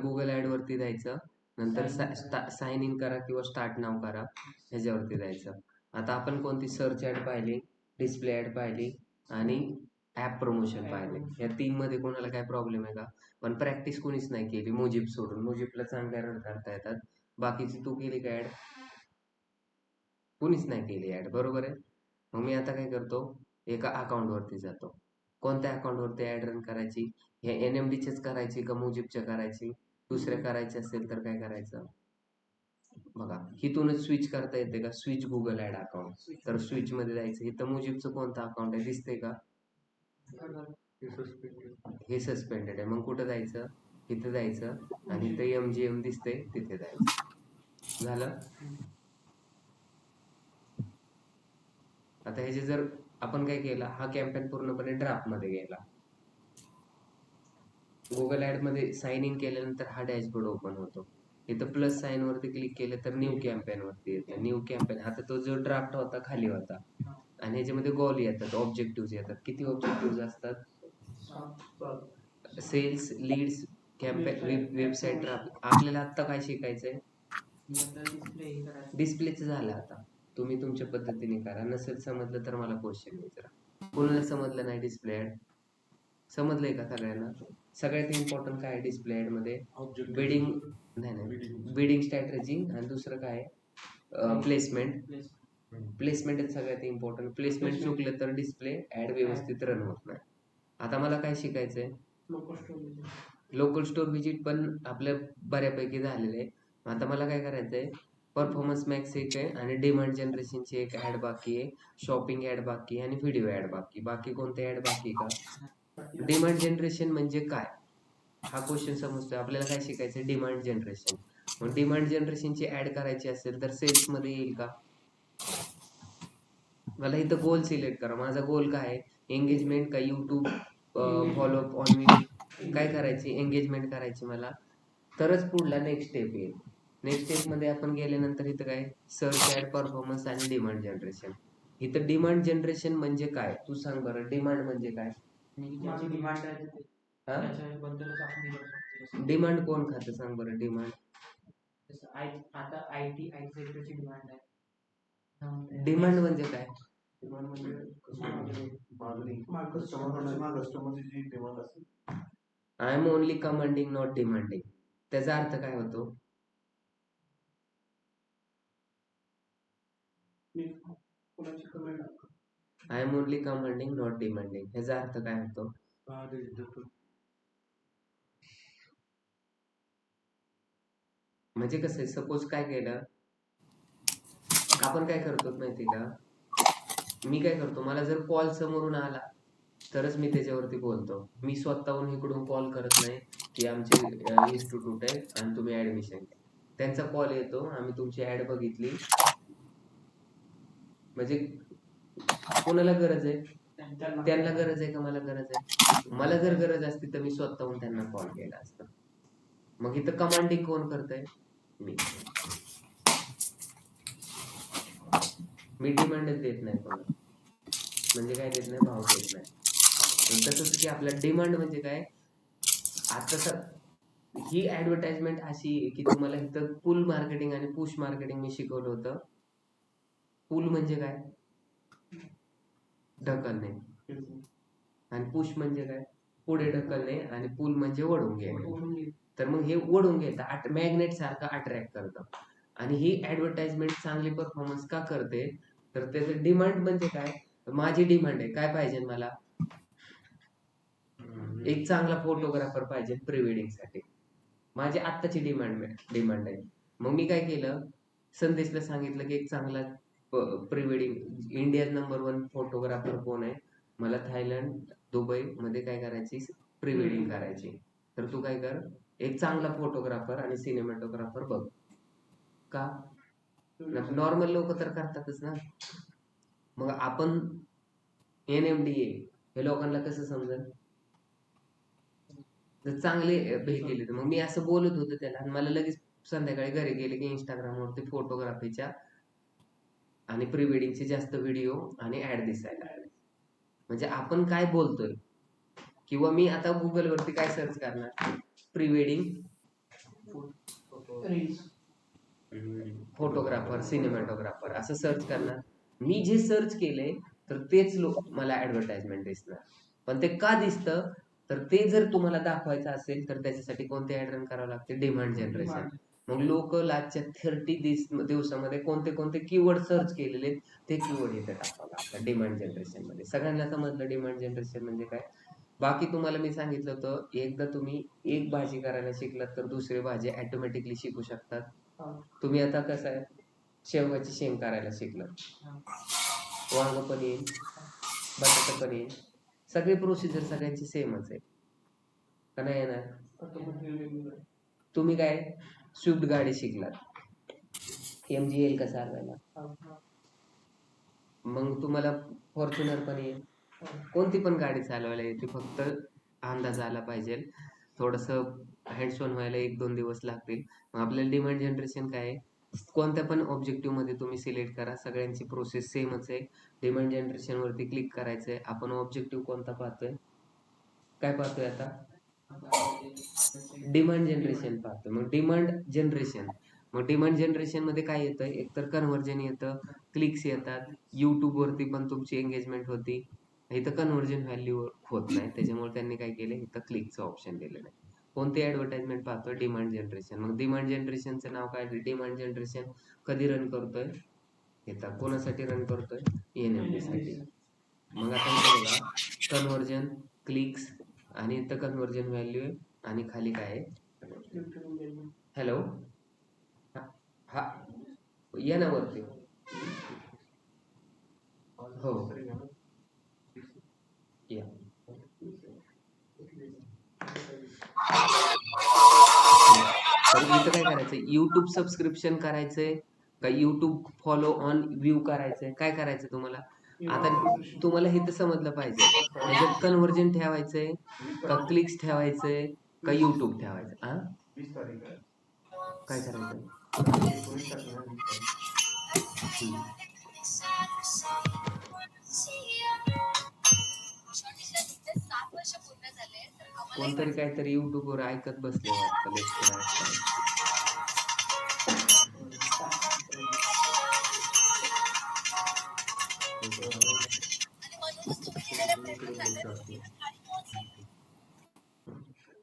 Google add वरती जायचं, नंतर साइन इन करा किंवा स्टार्ट नाव करा, ह्याच्यावरती जायचं. आता आपण कोणती सर्च ऍड पाहिली, डिस्प्ले ऍड पाहिली आणि ऍप प्रमोशन पाहिले. या 3 मध्ये कोणाला काय प्रॉब्लेम आहे का? पण प्रॅक्टिस कोणीच नाही केली मुजीब सोडून. मुजीबला चांगल्या रन करता येतात. बाकीची तू केली का ऍड? कोणीच नाही केली ऍड, बरोबर आहे. मग मी आता काय करतो, एका अकाउंट वरती जातो. कोणत्या अकाउंट वरती ऍड रन करायची? हे NMDचेच करायची का मुजीबच्या करायची? दुसऱ्या करायचे असेल तर काय करायचं बघा, हिथूनच स्विच करता येते का? Switch Google ad account. तर स्विच मध्ये जायचं. इथं मुजीबचं कोणतं अकाउंट आहे दिसतंय का? हे सस्पेंडेड आहे. मग कुठं जायचं? इथं जायचं आणि इथं MGM दिसतंय तिथे जायचं. झालं. आता ह्याचे जर आपण काय केला, हा कॅम्पेन पूर्णपणे ड्राफ्ट मध्ये गेला. गुगल ऍड मध्ये साइन इन केल्यानंतर हा डॅशबोर्ड ओपन होतो. इथं प्लस साइन वरती क्लिक केलं तर न्यू कॅम्पेन वरती येतं. न्यू कॅम्पेन, आता तो जो ड्राफ्ट होता खाली होता आणि ह्याच्यामध्ये गोल येतात, ऑब्जेक्टिव्ह येतात. किती ऑब्जेक्टिव्ह असतात? Sales, leads, campaign, website traffic. आपल्याला आता काय शिकायचंय? डिस्प्लेच झालं. आता तुम्ही तुमच्या पद्धतीने करा. नसेल समजलं तर मला क्वेश्चन विचारा. कोणाला समजलं नाही डिस्प्ले ऍड? समजलंय का सगळ्यांना? सगळ्यात इम्पॉर्टंट काय आहे डिस्प्ले ऍड मध्ये? बिडिंग, नाही बिडिंग स्ट्रॅटेजी, आणि दुसरं काय आहे? प्लेसमेंट. प्लेसमेंट सगळ्यात इम्पॉर्टंट. प्लेसमेंट चुकलं तर डिस्प्ले ऍड व्यवस्थित रन होत नाही. आता मला काय शिकायचंय? लोकल स्टोर व्हिजिट पण आपल्या बऱ्यापैकी झालेले आहे. आता मला काय करायचंय? परफॉर्मन्स मॅक्स एक आहे आणि डिमांड जनरेशनची एक ऍड बाकी आहे. शॉपिंग ऍड बाकी आहे आणि व्हिडिओ ऍड बाकी. बाकी कोणते ऍड बाकी का? डिमांड जनरेशन म्हणजे काय? हा क्वेश्चन समजतोय. आपल्याला काय शिकायचं? Demand generation. मग डिमांड जनरेशनची ऍड करायची असेल तर सेल्स मध्ये येईल का? मला इथं गोल सिलेक्ट करा. माझा गोल काय आहे? एंगेजमेंट का यूट्यूब फॉलो ऑन मी? काय करायची? एंगेजमेंट करायची मला. तरच पुढला नेक्स्ट स्टेप येईल. नेक्स्ट स्टेप मध्ये आपण गेल्यानंतर इथं काय? सर्च ऍड, परफॉर्मन्स आणि डिमांड जनरेशन. इथं डिमांड जनरेशन म्हणजे काय? तू सांग बरं, डिमांड म्हणजे काय? डिमांड कोण खातं सांग बरं? डिमांड आता IT सेक्टरची डिमांड आहे. डिमांड म्हणजे काय? I am only commanding not demanding. त्याचा अर्थ काय होतो? I am only commanding not demanding. ह्याचा अर्थ काय होतो? म्हणजे कसं आहे, सपोज काय केलं आपण, काय करतो माहिती का? मी काय करतो, मला जर कॉल समोरून आला तरच मी त्याच्यावरती बोलतो. मी स्वतःहून इकडून कॉल करत नाही की आमचे इन्स्टिट्यूट आहे आणि तुम्ही ऍडमिशन घ्या. त्यांचा कॉल येतो, आम्ही तुमची ऍड बघितली, म्हणजे कोणाला गरज आहे? त्यांना गरज आहे का मला गरज आहे? मला जर गरज असती तर मी स्वतःहून त्यांना कॉल केला असता. मग इथं कमांडिंग कोण करतंय? मी डिमांडच देत नाही कोणाला. म्हणजे काय देत नाही? भाव देत नाही. तसंच की आपल्या डिमांड म्हणजे काय? आता सर ही ऍडव्हर्टाइजमेंट अशी की तुम्हाला इथं पुल मार्केटिंग आणि पुश मार्केटिंग मी शिकवलं होतं. पुल म्हणजे काय? ढकलणे. आणि पुश म्हणजे काय? पुढे ढकलणे. आणि पुल म्हणजे वळून घेणे. तर मग हे वळून घेतं, मॅग्नेट सारखं अट्रॅक्ट करतं. आणि ही ऍडव्हर्टाइजमेंट चांगली परफॉर्मन्स का करते? तर त्याचं डिमांड म्हणजे काय? माझी डिमांड आहे, काय पाहिजे मला? एक चांगला फोटोग्राफर पाहिजे प्री वेडिंग साठी. माझी आत्ताची डिमांड आहे. मग मी काय केलं? संदेशला सांगितलं की एक चांगला pre wedding India number 1 photographer कोण आहे? मला थायलंड, दुबई मध्ये काय करायची? प्री वेडिंग करायची. तर तू काय कर, एक चांगला फोटोग्राफर आणि सिनेमॅटोग्राफर बघ. का? नॉर्मल लोक तर करतातच ना. मग आपण NMDA हे लोकांना कसं समजेल? जर चांगले हे केले तर. मग मी असं बोलत होतो त्याला आणि मला लगेच संध्याकाळी घरी गेले की इंस्टाग्रामवरती फोटोग्राफीच्या आणि प्री वेडिंगचे जास्त व्हिडिओ आणि ऍड दिसायला लागले. म्हणजे आपण काय बोलतोय, किंवा मी आता गुगल वरती काय सर्च करणार? प्री वेडिंग फोटोग्राफर, सिनेमॅटोग्राफर असं सर्च करणार. मी जे सर्च केलंय तर तेच मला ऍडव्हर्टाइजमेंट दिसणार. पण ते का दिसतं, तर ते जर तुम्हाला दाखवायचं असेल तर त्याच्यासाठी कोणते ऍड रन करावं लागते? Demand generation. मग लोक लास्टच्या 30 दिवसामध्ये कोणते कोणते कीवर्ड सर्च केलेले ते कीवर्ड इथे टाकावं लागतात डिमांड जनरेशन मध्ये. सगळ्यांना समजलं डिमांड जनरेशन म्हणजे काय? बाकी तुम्हाला मी सांगितलं होतं, एकदा तुम्ही एक भाजी करायला शिकलात तर दुसरी भाजी ऑटोमॅटिकली शिकू शकतात. तुम्ही आता कसं आहे, शेवगाची शेंग करायला शिकलात, वांग पण येईल, बटाटा पण येईल, सगळी प्रोसिजर सगळ्यांची सेमच आहे का नाही येणार? तुम्ही काय स्विफ्ट गाडी शिकलात, MG येईल का चालवायला, मग तुम्हाला फॉर्च्युनर पण येईल, कोणती पण गाडी चालवायला येते, फक्त अंदाज आला पाहिजे. थोडंसं हँड्स ऑन व्हायला 1-2 दिवस लागतील. मग आपल्याला डिमांड जनरेशन काय आहे, कोणत्या पण ऑब्जेक्टिव्ह मध्ये तुम्ही सिलेक्ट करा, सगळ्यांची प्रोसेस सेमच आहे. डिमांड जनरेशन वरती क्लिक करायचंय. आपण ऑब्जेक्टिव्ह कोणता पाहतोय, काय पाहतोय आता? डिमांड जनरेशन पाहतोय. मग डिमांड जनरेशन मध्ये काय येतं, एकतर कन्व्हर्जन येतं, क्लिक्स येतात, युट्यूब वरती पण तुमची एंगेजमेंट होती. इथं कन्व्हर्जन व्हॅल्यू होत नाही, त्याच्यामुळे त्यांनी काय केलं, इथं क्लिकचं ऑप्शन दिलेलं आहे. कोणती ऍडव्हर्टाइजमेंट पाहतोय? Demand generation. मग डिमांड जनरेशनचं नाव काय? डिमांड जनरेशन कधी रन करतोय, इथं कोणासाठी रन करतोय? NMP साठी. मग आता इथं बघा, कन्व्हर्जन, क्लिक्स आणि इथं कन्व्हर्जन व्हॅल्यू आहे आणि खाली काय आहे? हॅलो, हा, या ना वरती. हो या. तर इथं काय करायचंय, युट्यूब सबस्क्रिप्शन करायचंय का युट्यूब फॉलो ऑन व्ह्यू करायचंय, काय करायचं तुम्हाला? आता तुम्हाला हे तर समजलं पाहिजे, ह्याच्यात कन्व्हर्जन ठेवायचंय का क्लिक्स ठेवायचंय का युट्यूब ठेवायचं? काय करायचं? कोणतरी काहीतरी युट्यूबवर ऐकत बसले वाटतं, लेक्चर ऐकताय.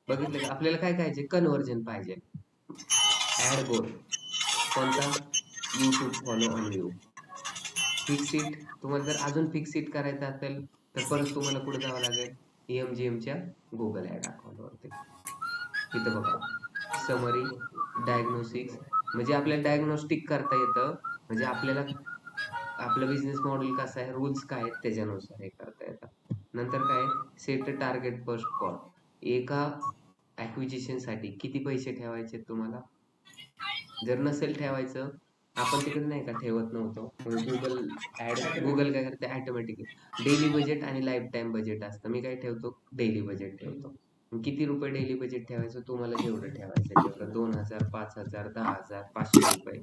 बघितलं का, आपल्याला काय पाहिजे? कन्व्हर्जन पाहिजे. ऍड गोल कोणता? YouTube follow on view. Fix it. तुम्हाला जर अजून फिक्स इट करायचं असेल तर परत तुम्हाला कुठे जावं लागेल? EMGMच्या गुगल ऍड अकाउंटवरती. इथं बघा, समरी, डायग्नोस्टिक्स, म्हणजे आपल्याला डायग्नोस्टिक करता येतं, म्हणजे आपल्याला आपलं बिझनेस मॉडेल कसं आहे, रूल्स काय आहेत त्याच्यानुसार हे करता येतं. नंतर काय, सेट टार्गेट फर्स्ट कॉल. एका ऍक्विजिशन साठी किती पैसे ठेवायचे तुम्हाला? जर नसेल ठेवायचं, आपण तिकडे नाही का ठेवत नव्हतो, गुगल काय करते, ऑटोमॅटिकली डेली बजेट आणि लाईफ टाइम बजेट असतं. मी काय ठेवतो, डेली बजेट ठेवतो. किती रुपये डेली बजेट ठेवायचं? तुम्हाला जेवढं ठेवायचं तेवढं, 2,000, 5,000, 10,000, 500 रुपये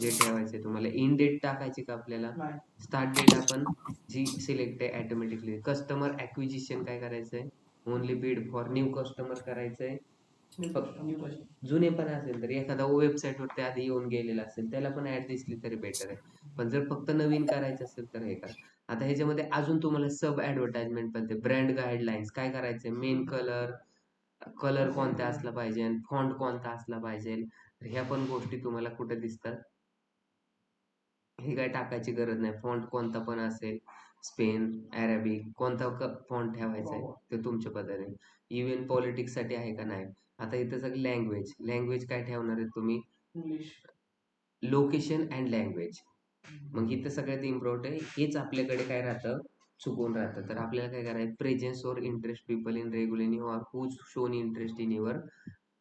जे ठेवायचे तुम्हाला. इन डेट टाकायची का आपल्याला? स्टार्ट डेट आपण जी सिलेक्ट आहे ऑटोमॅटिकली. कस्टमर ऍक्विजिशन काय करायचंय, only Beed for new customer करायचंय. जुने पण असेल तर एखादा वेबसाईट वरती आधी येऊन गेलेला असेल त्याला पण ऍड दिसली तरी बेटर आहे. पण जर फक्त नवीन करायचं असेल तर हे करा. आता ह्याच्यामध्ये अजून तुम्हाला सब ऍडव्हर्टाइजमेंट पण ते ब्रँड गाईडलाईन्स काय करायचंय, मेन कलर कोणता असला पाहिजे, फॉन्ट कोणता असला पाहिजे, ह्या पण गोष्टी तुम्हाला कुठे दिसतात. हे काय टाकायची गरज नाही, फॉन्ट कोणता पण असेल, स्पेन, अरेबिक, कोणता फॉन्ट ठेवायचा आहे ते तुमच्या पद्धतीने. इव्हन पॉलिटिक्स साठी आहे का नाही. आता इथं सगळं लँग्वेज काय ठेवणार आहे तुम्ही? Location and language. मग इथं सगळ्यात इम्पॉर्टंट आहे, हेच आपल्याकडे काय राहतं, चुकून राहतं. तर आपल्याला काय करायचं, presence or interest people in regularly or who's shown interest in your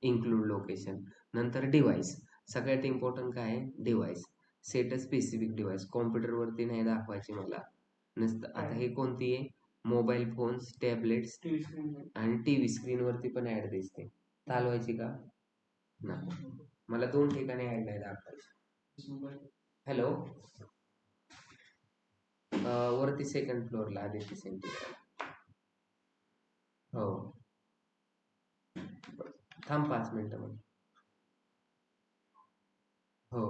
include location. नंतर डिव्हाइस, सगळ्यात इम्पॉर्टंट काय आहे, device. Set a specific device. कॉम्प्युटरवरती नाही दाखवायची मला, नसतं. आता हे कोणती आहे, मोबाईल फोन्स, टॅबलेट्स आणि टीव्ही स्क्रीन वरती पण ऍड दिसते, चालवायची का? नाही, मला 2 ठिकाणी ऍड नाही दाखवायची. हॅलो, वरती सेकंड फ्लोअरला आदित्य सेंटर. हो, थांब 5 मिनिटं. हो,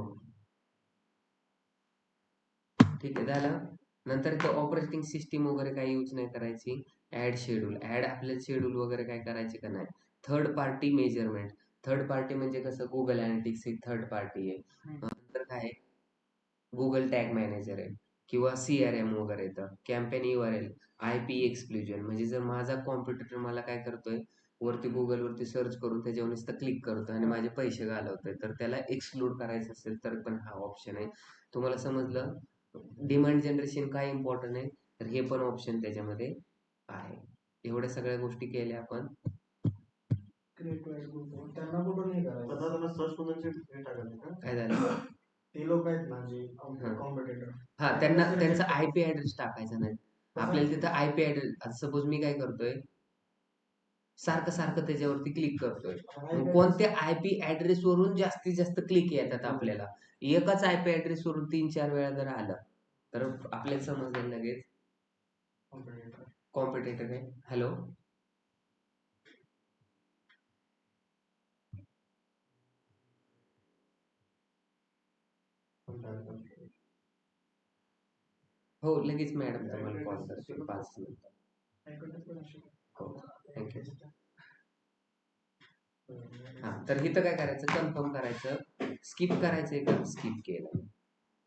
ठीक आहे झालं. नंतर इथं ऑपरेटिंग सिस्टीम वगैरे काही यूज नाही करायची. ऍड शेड्यूल, ऍड आपले शेड्यूल वगैरे काय करायचे का नाही. Third party measurement, third party म्हणजे कसं गुगल अनालिटिक्स ही थर्ड पार्टी आहे. नंतर काय गुगल टॅग मॅनेजर आहे किंवा CRM वगैरे येतं. कॅम्पेन URL, IP एक्सक्लुजन म्हणजे जर माझा कॉम्पिटिटर मला काय करतोय, वरती गुगलवरती सर्च करून त्याच्यावर नुसतं क्लिक करतोय आणि माझे पैसे घालवतोय, तर त्याला एक्सक्लूड करायचं असेल तर पण हा ऑप्शन आहे. तुम्हाला समजलं? डिमांड जनरेशन काय इम्पॉर्टंट आहे, तर हे पण ऑप्शन त्याच्यामध्ये आहे. एवढ्या सगळ्या गोष्टी केल्या आपण. त्यांना कुठून हे करायचं आता त्यांना सर्च मध्ये हे टाकायचं का काय झालं? ते लोक आहेत ना जे कॉम्पिटिटर हा, त्यांना त्यांचा IP ऍड्रेस टाकायचा नाही. आपल्याला तिथं IP ऍड्रेस, सपोज मी काय करतोय, सारखं सारखं त्याच्यावरती क्लिक करतोय, मग कोणत्या IP ऍड्रेस वरून जास्तीत जास्त क्लिक येतात आपल्याला. एकाच IP ऍड्रेस वरून 3-4 वेळा जर आलं तर आपल्याला समजेल लगेच कॉम्पिटिटर आहे. हॅलो, हो लगेच मॅडम तुम्हाला कॉल करते 5 मिनिटात. हो, थँक्यू. हा, तर इथं काय करायचं, कन्फर्म करायचं, स्किप करायचं का स्किप केलं.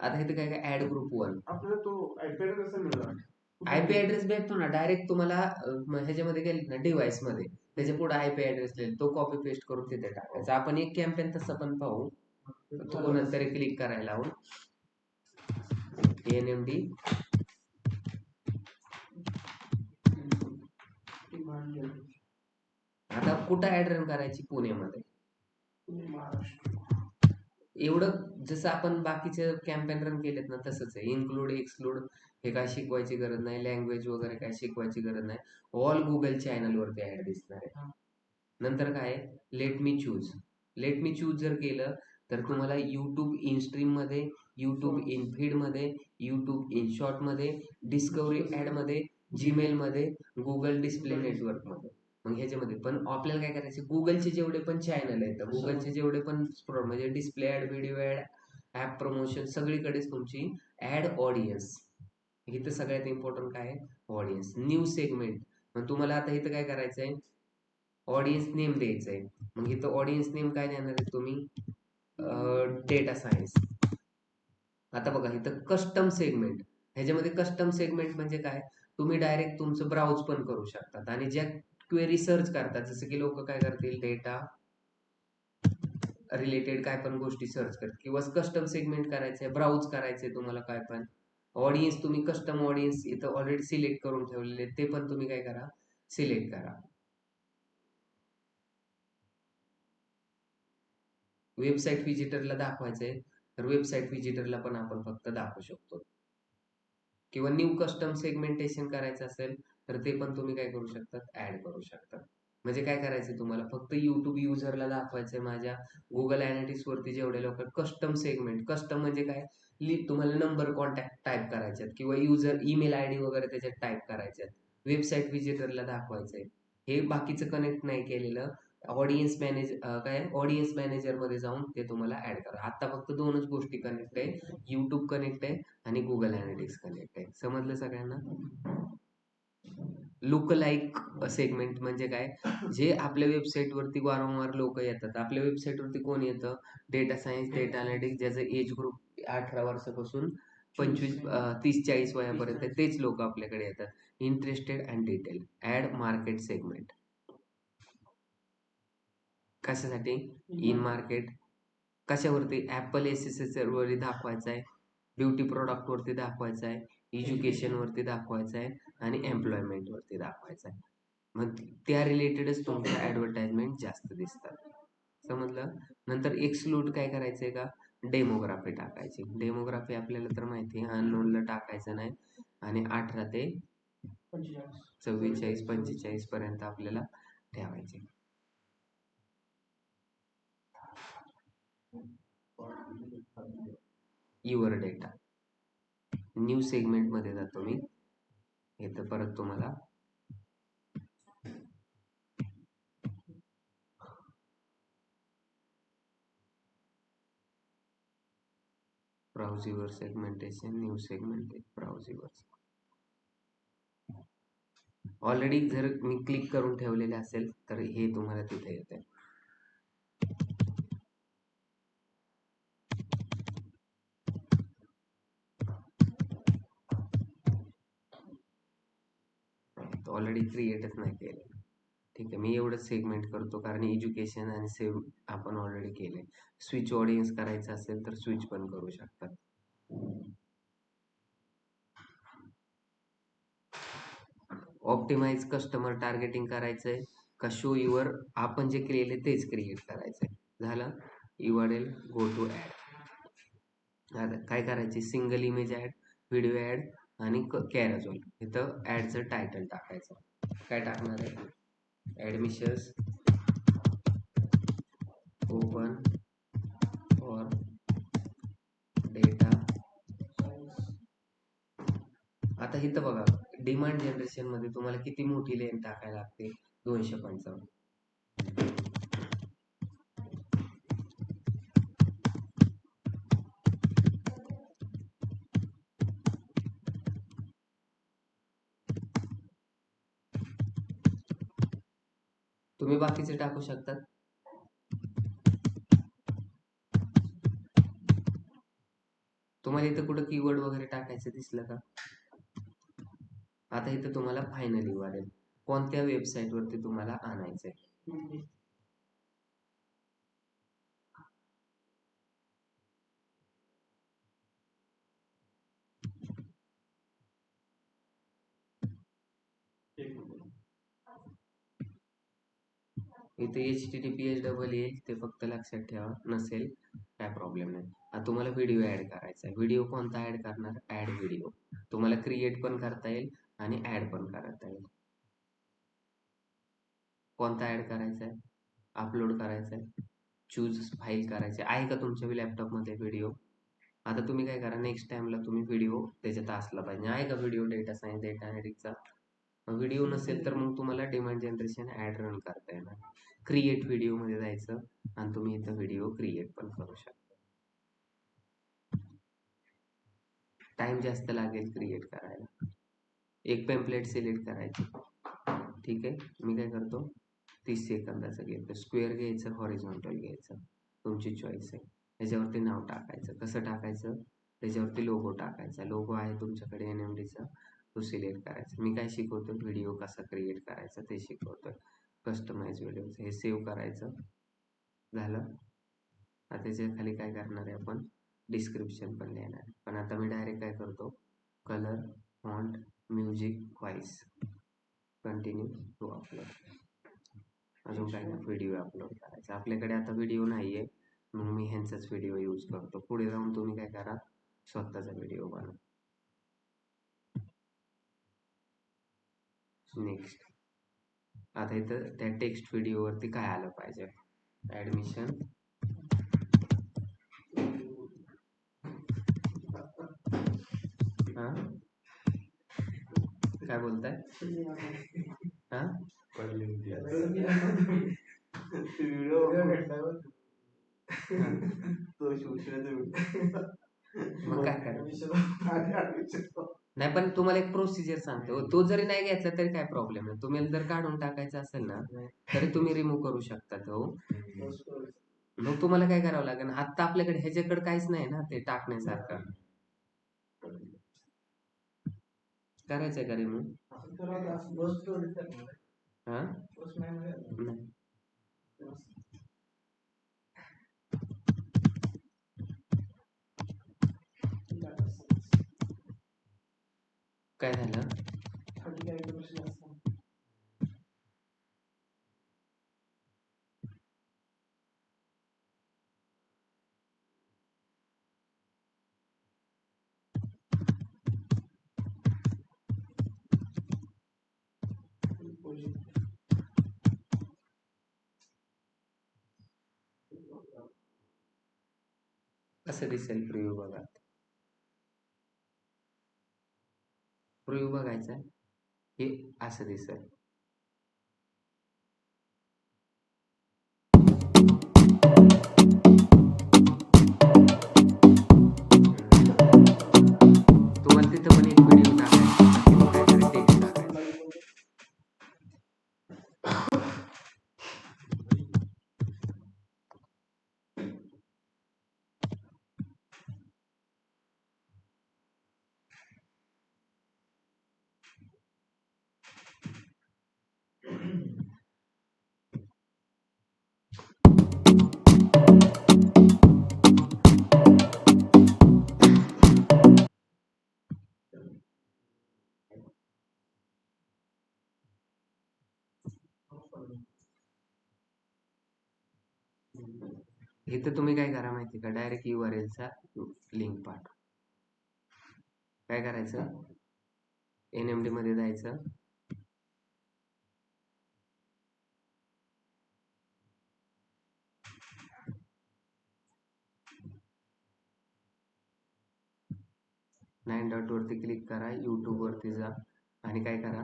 आता इथं काय काय ऍड ग्रुप 1, आपल्याला तो आयपॅड कसा मिळाला IP ऍड्रेस भेटतो ना डायरेक्ट तुम्हाला. ह्याच्यामध्ये गेले ना डिव्हाइस मध्ये, त्याच्या पुढे IP ऍड्रेस लिहिल, तो कॉपी पेस्ट करून तिथे टाकायचा. आपण एक कॅम्पेन तसं पण पाहू. तो कोणाला तरी क्लिक करायला लावून NMD आता कुठं ऍड रन करायची, पुण्यामध्ये. एवढं जसं आपण बाकीचे कॅम्पेन रन केलेत ना तसंच आहे. इन्क्लूड एक्सक्लूड हे काय शिकवायची गरज नाही, लँग्वेज वगैरे काय शिकवायची गरज नाही. ऑल गुगल चॅनल वरती ऍड दिसणार आहे. नंतर काय, let me choose, let me choose जर केलं तर तुम्हाला YouTube इन स्ट्रीम मध्ये, YouTube इन फीड मध्ये, YouTube इन शॉर्ट मध्ये, डिस्कवरी ऍड मध्ये, जीमेल मध्ये, गुगल डिस्प्ले नेटवर्क मध्ये. मग ह्याच्यामध्ये पण आपल्याला काय करायचं, गुगलचे जेवढे पण चॅनल आहेत, गुगलचे जेवढे पण म्हणजे display ad, video ad, app promotion, सगळीकडेच तुमची ऍड ऑडियन्स. इथं सगळ्यात इम्पॉर्टंट काय आहे, ऑडियन्स. न्यू सेगमेंट, मग तुम्हाला आता इथं काय करायचंय, ऑडियन्स नेम द्यायचं आहे. मग इथं ऑडियन्स नेम काय देणार आहे तुम्ही, डेटा सायन्स. आता बघा इथं कस्टम सेगमेंट, ह्याच्यामध्ये कस्टम सेगमेंट म्हणजे काय, तुम्ही डायरेक्ट तुमचं ब्राउज पण करू शकतात आणि ज्या क्वेरी सर्च करतात, जसं की लोक काय करतील, डेटा रिलेटेड काय पण गोष्टी सर्च करतात, किंवा कस्टम सेगमेंट करायचंय, ब्राउज करायचंय तुम्हाला काय पण. ऑडियन्स तुम्ही कस्टम ऑडियन्स इथं ऑलरेडी सिलेक्ट करून ठेवलेले, ते पण तुम्ही काय करा, सिलेक्ट करा. वेबसाईट व्हिजिटरला दाखवायचंय तर वेबसाईट व्हिजिटरला पण आपण फक्त दाखवू शकतो. किंवा न्यू कस्टम सेगमेंटेशन करायचं असेल तर ते पण तुम्ही काय करू शकतात, ऍड करू शकता. म्हणजे काय करायचं तुम्हाला, फक्त YouTube युजरला दाखवायचंय माझ्या गुगल अनालिटिक्स वरती जेवढे लोक. कस्टम सेगमेंट, कस्टम म्हणजे काय, तुम्हाला नंबर कॉन्टॅक्ट टाईप करायच्यात किंवा युजर ईमेल ID वगैरे त्याच्यात टाईप करायच्यात. वेबसाईट व्हिजिटरला दाखवायचंय, हे बाकीचं कनेक्ट नाही केलेलं. ऑडियन्स मॅनेज काय, ऑडियन्स मॅनेजर मध्ये जाऊन ते तुम्हाला ऍड करा. आता फक्त दोनच गोष्टी कनेक्ट आहे, YouTube कनेक्ट आहे आणि गुगल अनालिटिक्स कनेक्ट आहे. समजलं सगळ्यांना? लुक लाईक सेगमेंट म्हणजे काय, जे आपल्या वेबसाईट वरती वारंवार लोक येतात. आपल्या वेबसाईट वरती कोण येतं, डेटा सायन्स, डेटा अनालिटिक्स, ज्याचं एज ग्रुप 18 वर्षापासून 30-40 वयापर्यंत, तेच लोक आपल्याकडे येतात. Interested and detail, ad market segment. कशासाठी, इन मार्केट. कशावरती, ऍपल SSS वरती दाखवायचा आहे, ब्युटी प्रॉडक्ट वरती दाखवायचा आहे, एज्युकेशन वरती दाखवायचा आहे आणि एम्प्लॉयमेंट वरती दाखवायचा आहे. मग त्या रिलेटेडच तुमच्या ऍडव्हर्टाइजमेंट जास्त दिसतात. समजलं? नंतर एक्सक्लूड काय करायचंय का, डेमोग्राफी टाकायची. डेमोग्राफी आपल्याला तर माहिती आहे, अननोनला टाकायचं नाही आणि 18 ते 44-45 पर्यंत आपल्याला ठेवायचे. युअर डेटा, न्यू सेगमेंट मध्ये जातो मी. इथं परत तुम्हाला ब्राउझिवर सेगमेंटेशन, न्यू सेगमेंटेड ब्राउझिवर. ऑलरेडी जर मी क्लिक करून ठेवलेले असेल तर हे तुम्हाला तिथे येते. ऑलरेडी क्रिएटच नाही केले. ठीक आहे, मी एवढंच सेगमेंट करतो कारण एज्युकेशन आणि सेव्ह आपण ऑलरेडी केले. स्विच ऑडियन्स करायचं असेल तर स्विच पण करू शकतात. ऑप्टिमाइज कस्टमर टार्गेटिंग करायचंय का शो युअर आपण जे केले तेच क्रिएट करायचंय. झालं. URL go to ad. आता काय करायचे, single image ad, video ad आणि कॅराजोल. इथं ऍडचं टायटल टाकायचं. काय टाकणार आहे, ऍडमिशन्स ओपन फॉर डेटा. आता इथं बघा डिमांड जनरेशन मध्ये तुम्हाला किती मोठी लेन टाकायला लागते, 255. तुम्ही बाकीचे टाकू शकतात. तुम्हाला इथं कुठं कीवर्ड वगैरे टाकायचं दिसलं का. आता इथं तुम्हाला फायनल URL कोणत्या वेबसाईट वरती तुम्हाला आणायचंय. इथे HTTPS डबल येईल, ते फक्त लक्षात ठेवा. नसेल काय प्रॉब्लेम नाही. आता तुम्हाला व्हिडिओ ऍड करायचा आहे. व्हिडिओ कोणता ऍड करणार, ऍड व्हिडिओ. तुम्हाला क्रिएट पण करता येईल आणि ऍड पण करता येईल. कोणता ऍड करायचा आहे, अपलोड करायचा आहे, चूज फाईल करायचे आहे का तुमच्या लॅपटॉप मध्ये व्हिडिओ. आता तुम्ही काय करा, नेक्स्ट टाइमला तुम्ही व्हिडिओ त्याच्यात असला पाहिजे. आहे का व्हिडिओ डेटा सायन्स, डेटा अनालिटिक्सचा. व्हिडिओ नसेल तर मग तुम्हाला डिमांड जनरेशन ऍड रन करता येणार. क्रिएट व्हिडिओ मध्ये जायचं आणि तुम्ही इथं व्हिडिओ क्रिएट पण करू शकता. टाइम जास्त लागेल क्रिएट करायला. एक पेम्पलेट सिलेक्ट करायची. ठीक आहे, मी काय करतो 30 सेकंदाचं घेतो. स्क्वेअर घ्यायचं, हॉरिझॉन्टल घ्यायचं, तुमची चॉईस आहे. त्याच्यावरती नाव टाकायचं. कसं टाकायचं, त्याच्यावरती लोगो टाकायचा. लोगो आहे तुमच्याकडे NMDचा, तो सिलेक्ट करायचा. मी काय शिकवतो, व्हिडिओ कसा क्रिएट करायचा ते शिकवतोय. कस्टमाइज व्हिडिओ हे सेव्ह करायचं. झालं. आता त्याच्या खाली काय करणार आहे आपण, डिस्क्रिप्शन पण लिहिणार आहे. पण आता मी डायरेक्ट काय करतो, colour, font, music, voice, continue to upload. अजून काय, व्हिडिओ अपलोड करायचा. आपल्याकडे आता व्हिडिओ नाहीये मग मी ह्यांचाच व्हिडिओ यूज करतो. पुढे जाऊन तुम्ही काय करा, स्वतःचा व्हिडिओ बनवा. नेक्स्ट. आता इथं त्या टेक्स्ट व्हिडिओ वरती काय आलं पाहिजे, ऍडमिशन हा काय बोलताय हा मग काय करायचं. नाही पण तुम्हाला एक प्रोसिजर सांगतो, तो जरी नाही घ्यायचा तरी काय प्रॉब्लेम नाही. तुम्हाला जर काढून टाकायचं असेल ना तरी तुम्ही रिमूव्ह करू शकता तो. मग तुम्हाला काय करावं लागेल, आता आपल्याकडे ह्याच्याकडे काहीच नाही ना ते टाकण्यासारखं. करायचंय का रिमूव्ह, हा नाही. काय झालं, कसं दिसेल प्रिव्ह्यू बघा. प्रिव्ह्यू बघायचा हे असं दिसेल. इथं तुम्ही काय करा माहिती का, डायरेक्ट URL चा लिंक पाठवा. काय करायचं, NMD मध्ये जायचं, नाईन डॉट वरती क्लिक करा, YouTube वरती जा आणि काय करा,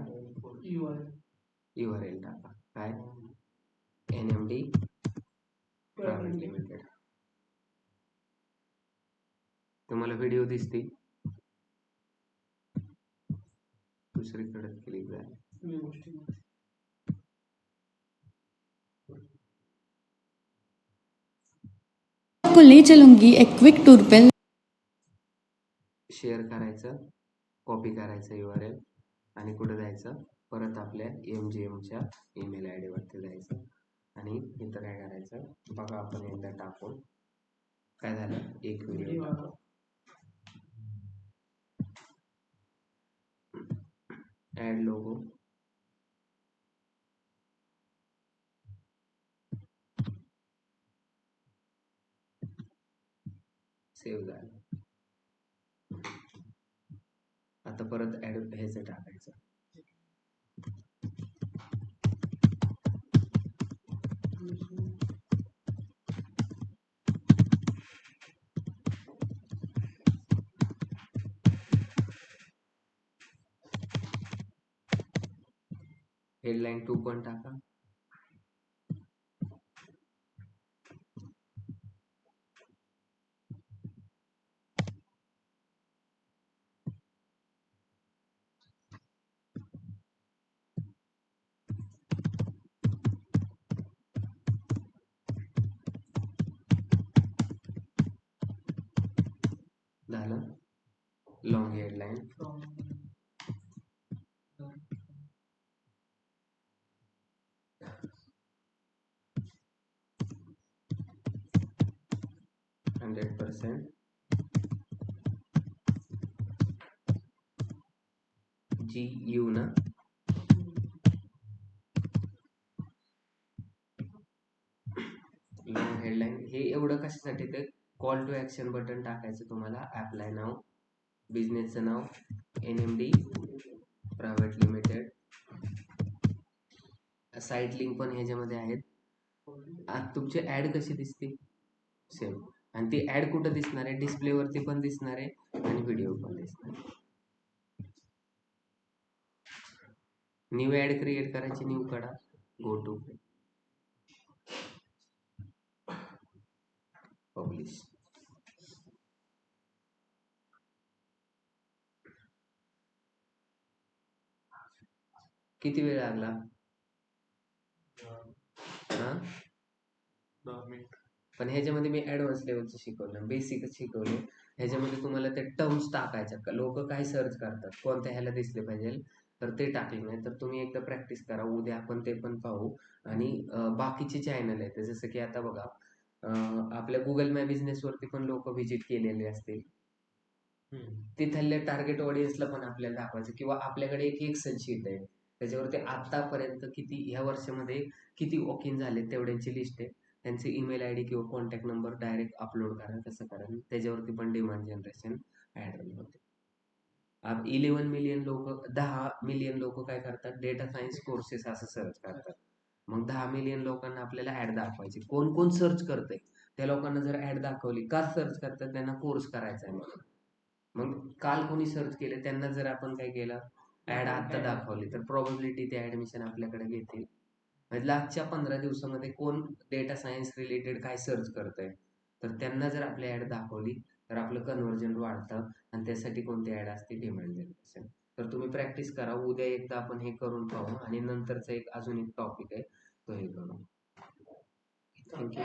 URL टाका. काय, NMD प्रायव्हेट लिमिटेड. तुम्हाला व्हिडिओ दिसतील, दुसरीकडे क्लिक झाले. आपको ले चलूंगी एक क्विक टूर पे. शेअर करायचं, कॉपी करायचं URL आणि कुठे जायचं, परत आपल्या MGMच्या ईमेल ID वरती जायचं आणि इथं काय करायचं बघा, आपण एकदा टाकून काय झालं, एक व्हिडिओ टाकू. ऍड लोगो, सेव्ह झालं. आता परत ऍड ह्याचं टाकायचं, हेडलाईन 2 पण टाका. झालं, लॉंग हेडलाईन. %, GU ना, लॉंग हेडलाईन. हे एवढं कशासाठी, ते कॉल टू ऍक्शन बटन टाकायचं तुम्हाला. अप्लाय नाव, बिझनेसचं नाव NMD private limited. Site link पण ह्याच्यामध्ये आहेत. तुमची ऍड कशी दिसते, सेम. आणि ती ऍड कुठं दिसणार आहे, डिस्प्ले वरती पण दिसणार आहे आणि व्हिडिओ पण दिसणार आहे. न्यू ऍड क्रिएट करायची, न्यू काढा, गो टू पब्लिश. किती वेळ लागला, 10 मिनिट. पण ह्याच्यामध्ये मी ऍडव्हान्स लेवलचं शिकवलं, बेसिकच शिकवले. ह्याच्यामध्ये तुम्हाला ते टर्म्स टाकायच्या, लोक काय सर्च करतात, कोणत्या ह्याला दिसले पाहिजे, तर ते टाकले नाही. तर तुम्ही एकदा प्रॅक्टिस करा, उद्या आपण ते पण पाहू. आणि बाकीचे चॅनल आहेत, जसं की आता बघा, आपल्या गुगल माय बिझनेस वरती पण लोक व्हिजिट केलेले असतील, तिथल्या टार्गेट ऑडियन्सला पण आपल्याला दाखवायचं. किंवा आपल्याकडे एक एक्सेल शीट आहे, त्याच्यावरती आतापर्यंत किती, ह्या वर्षामध्ये किती वॉक इन झाले तेवढ्यांची लिस्ट आहे. त्यांचे ईमेल ID किंवा कॉन्टॅक्ट नंबर डायरेक्ट अपलोड करा. कसं करा, त्याच्यावरती पण डिमांड जनरेशन ऍड होते. 11 मिलियन लोक, 10 मिलियन लोक काय करतात, डेटा सायन्स कोर्सेस असं सर्च करतात. मग 10 मिलियन लोकांना आपल्याला ऍड दाखवायची. कोण कोण सर्च करतंय, त्या लोकांना जर ऍड दाखवली, का सर्च करतात, त्यांना कोर्स करायचा आहे म्हणून. मग काल कोणी सर्च केले, त्यांना जर आपण काय केलं, ऍड आता दाखवली, तर प्रोबॅबिलिटी ते ऍडमिशन आपल्याकडे घेतील. म्हणजे आजच्या 15 दिवसामध्ये कोण डेटा सायन्स रिलेटेड काय सर्च करतंय, तर त्यांना जर आपली ऍड दाखवली, तर आपलं कन्व्हर्जन वाढतं. आणि त्यासाठी कोणती ऍड असते, डिमांड जनरेशन. तर तुम्ही प्रॅक्टिस करा, उद्या एकदा आपण हे करून पाहू आणि नंतरचा एक अजून एक टॉपिक आहे, तो हे करू. थँक्यू.